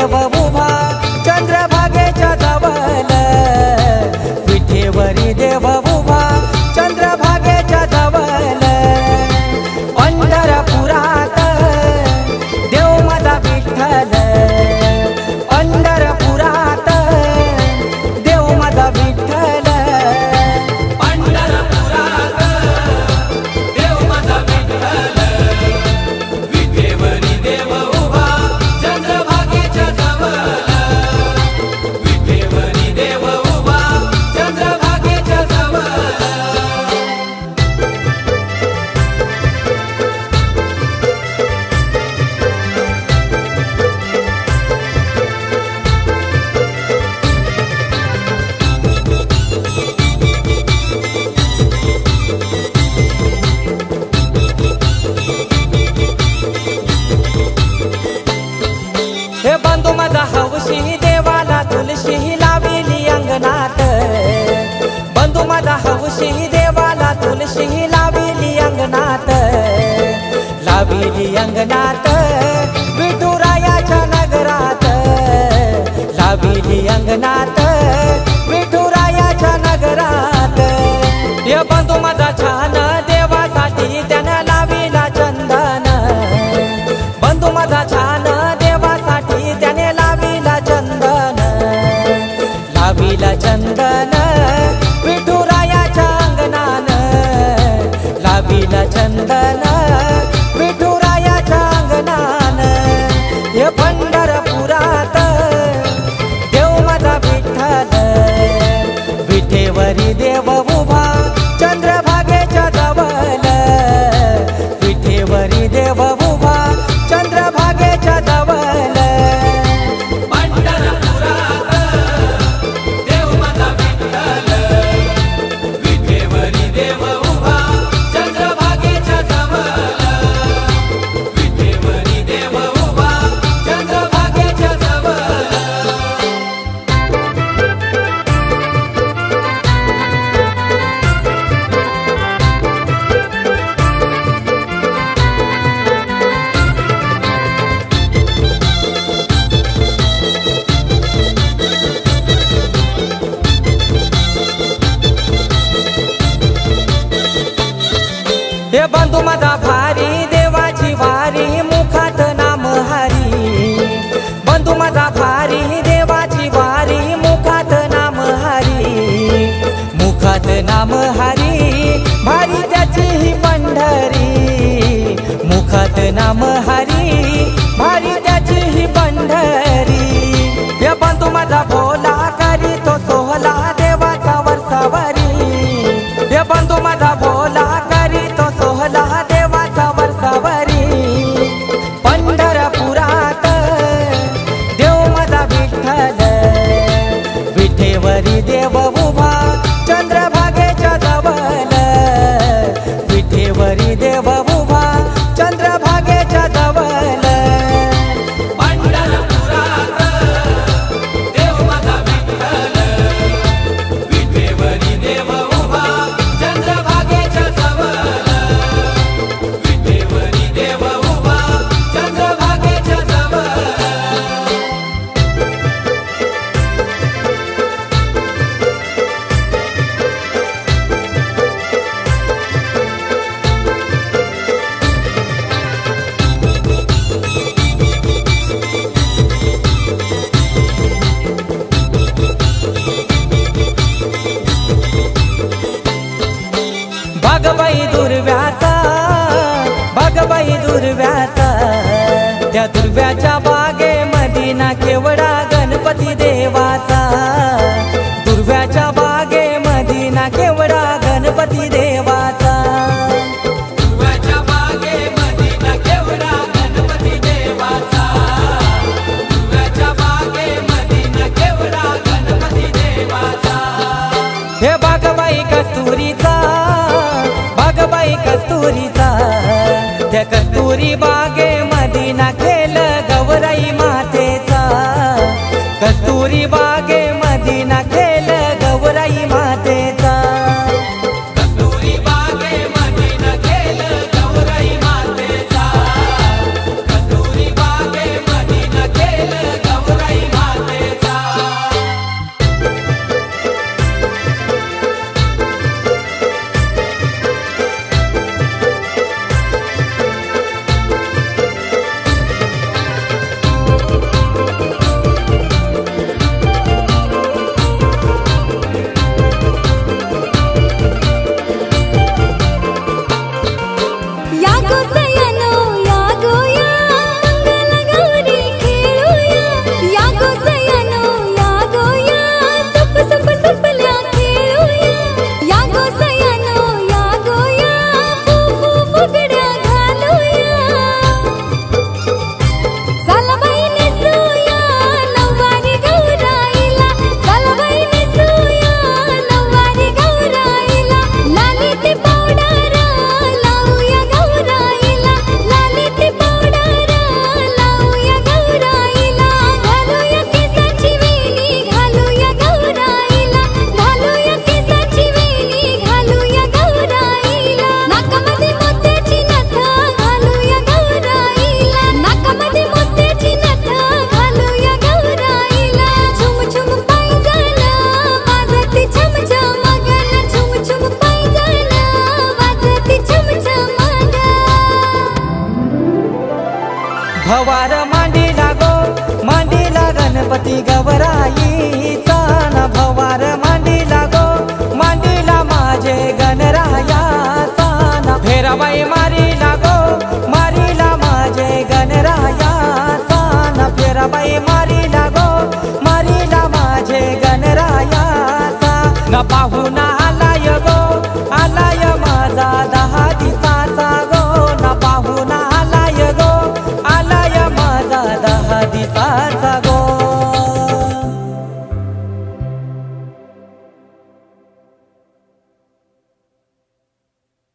देव उभा चंद्रभागेच्या जवळ, विठेवरी देव उभा चंद्रभागेच्या जवळ, पंढरपुरात देव माझा विठ्ठल, पंढरपुरात देव माझा विठ्ठल, पंढरपुरात देव माझा विठ्ठल, विठेवरी देव उभा चंद्रभागेच्या जवळ, विठेवरी देव उभा चंद्रभागेच्या जवळ। हे बंधू माझा हौशी देवाला तुलशी लाविली अंगणात, बंधू माझा हौशी देवाला तुलशी लाविली अंगणात, लाविली अंगणात विठुरायाच्या नगरात, लाविली अंगणात विठुरायाच्या नगरात। हे बंधू माझा छान देवासाठी त्यानं लाविला चंदन, बंधू माझा छान देवासाठी त्याने लाविला चंदन, लाविला चंदन विठुरायाच्या अंगणान, लाविला चंदन विठुरायाच्या अंगणान। हे पंढरपुरात देव माझा विठ्ठल, विठेवरी देव उभा चंद्रभागेच्या जवळ, विठेवरी देव उभा चंद्रभागेच्या जवळ, पंढरपुरात देव माझा विठ्ठल, विठेवरी देव उभा चंद्रभागेच्या जवळ, विठेवरी देव उभा चंद्रभागेच्या जवळ। हे बंधू माझा भारी देवाची वारी मुखात नाम हरी, बंधू माझा भारी देवाची वारी मुखात नाम हरी, मुखात नाम हरी भारी त्याची ही पंढरी, मुखात नाम हरी भारी त्याची ही पंढरी। हे बंधू माझा भोला करी तो सोहला देवाचा वर्षावरी, हे बंधू माझा भोला करी तो सोहला देवाचा वर्षावरी। पंढरपुरात देव माझा विठ्ठल, विठेवरी देव उभा चंद्रभागेच्या जवळ, विठेवरी देव उभा चंद्रभागेच्या जवळ, पंढरपुरात देव माझा विठ्ठल, विठेवरी देव उभा चंद्रभागेच्या जवळ, विठेवरी देव उभा चंद्रभागेच्या जवळ। भागबाई दुर्व्याचा, भागबाई दुर्व्याचा, त्या दुर्व्याच्या बागेमध्ये ना केवढा गणपती देवाचा, दुर्व्याच्या बागेमध्ये ना केवढा गणपती देवाचा, दुर्व्याच्या बागेमध्ये ना केवढा गणपती देवाचा, दुर्व्याच्या बागेमध्ये ना केवढा गणपती देवाचा। हे भागबाई कस्तुरीचा, भागबाई कस्तुरीचा, त्या कस्तुरी बागेमध्ये ना खेळ गौराई मातेचा, कस्तुरी बागेमध्ये ना खेळ गौराई मातेचा, कस्तुरी बागेमध्ये ना खेळ गौराई मातेचा, कस्तुरी बागेमध्ये ना खेळ गौराई भवार मांडीला गो मांडीला गणपती गौराईचा न भवार मांडीला गो मांडीला माझे गणरायाचा न फेराबाई मारीला गो मारीला माझे गणरायाचा न फेराबाई मारीला गो मारीला माझे गणरायाचा न पाहुणा